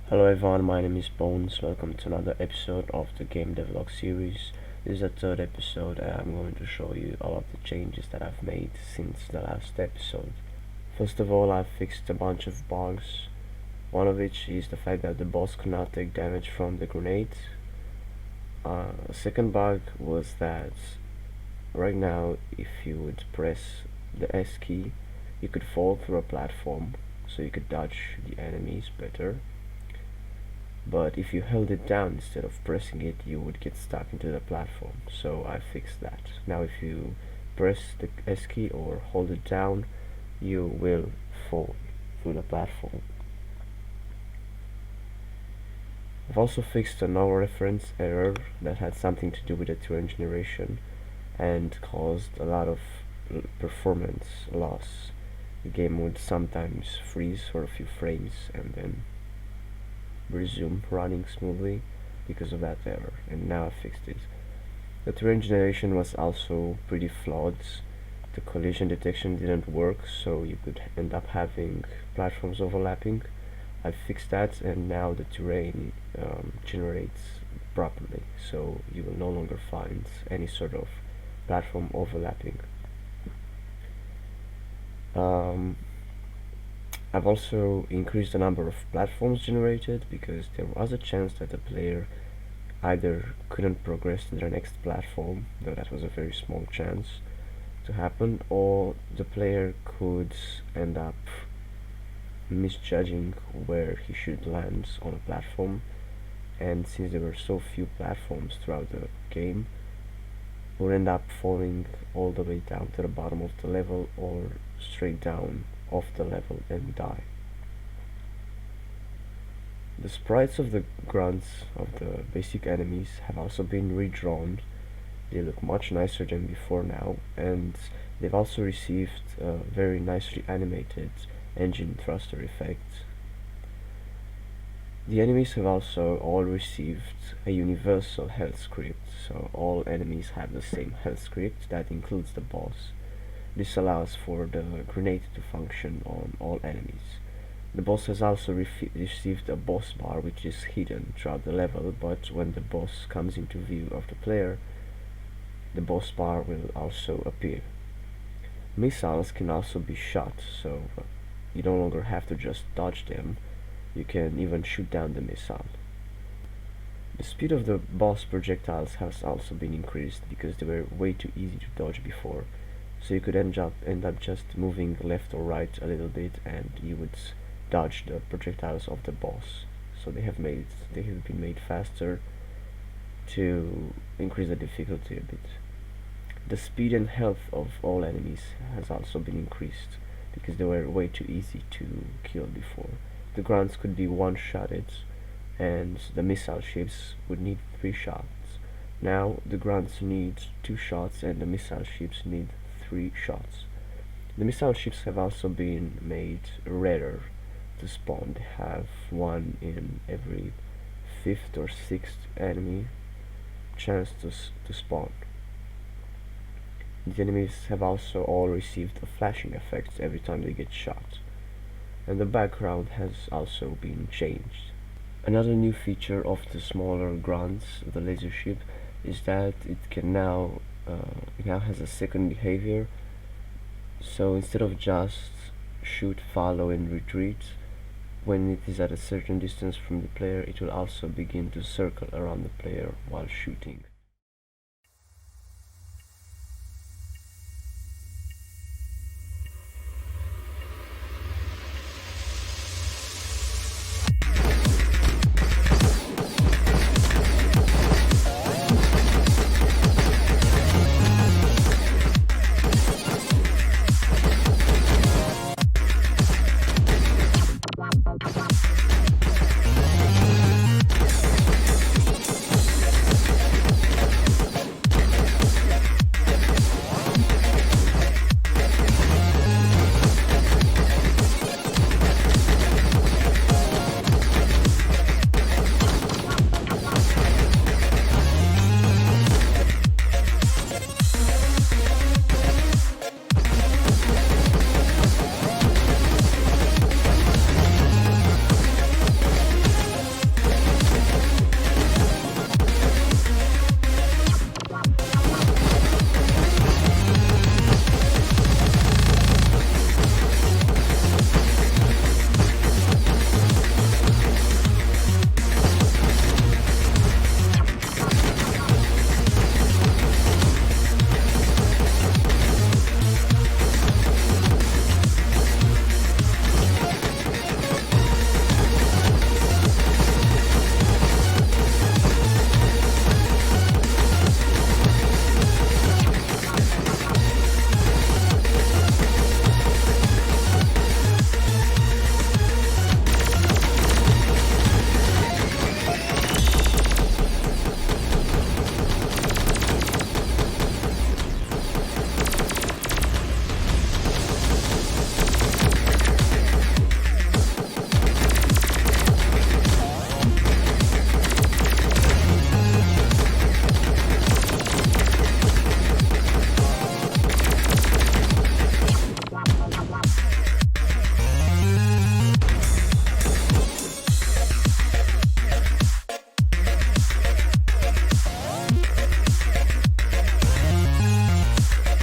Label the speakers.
Speaker 1: Hello everyone, my name is Bones. Welcome to another episode of the game devlog series. This is the third episode and I'm going to show you all of the changes that I've made since the last episode. First of all, I've fixed a bunch of bugs, one of which is the fact that the boss cannot take damage from the grenade. A second bug was that right now if you would press the S key, you could fall through a platform, so you could dodge the enemies better. But if you held it down instead of pressing it, you would get stuck into the platform. So I fixed that. Now if you press the S key or hold it down, you will fall through the platform. I've also fixed a no reference error that had something to do with the terrain generation and caused a lot of performance loss. The game would sometimes freeze for a few frames and then resume running smoothly because of that error, and now I fixed it. The terrain generation was also pretty flawed. The collision detection didn't work, so you could end up having platforms overlapping. I fixed that, and now the terrain generates properly, so you will no longer find any sort of platform overlapping. I've also increased the number of platforms generated because there was a chance that the player either couldn't progress to their next platform, though that was a very small chance to happen, or the player could end up misjudging where he should land on a platform, and since there were so few platforms throughout the game, would end up falling all the way down to the bottom of the level or straight down off the level and die. The sprites of the grunts of the basic enemies have also been redrawn. They look much nicer than before now, and they've also received a very nicely animated engine thruster effect. The enemies have also all received a universal health script, so all enemies have the same health script that includes the boss. This allows for the grenade to function on all enemies. The boss has also received a boss bar which is hidden throughout the level, but when the boss comes into view of the player, the boss bar will also appear. Missiles can also be shot, so you no longer have to just dodge them, you can even shoot down the missile. The speed of the boss projectiles has also been increased because they were way too easy to dodge before, so you could end up just moving left or right a little bit and you would dodge the projectiles of the boss. So they have been made faster to increase the difficulty a bit. The speed and health of all enemies has also been increased because they were way too easy to kill before. The grunts could be one-shotted and the missile ships would need 3 shots. Now the grunts need 2 shots and the missile ships need 3 shots. The missile ships have also been made rarer to spawn. They have one in every 5th or 6th enemy chance to spawn. The enemies have also all received a flashing effect every time they get shot, and the background has also been changed. Another new feature of the smaller grunts, the laser ship, is that it now has a second behavior. So instead of just shoot, follow and retreat, when it is at a certain distance from the player, it will also begin to circle around the player while shooting.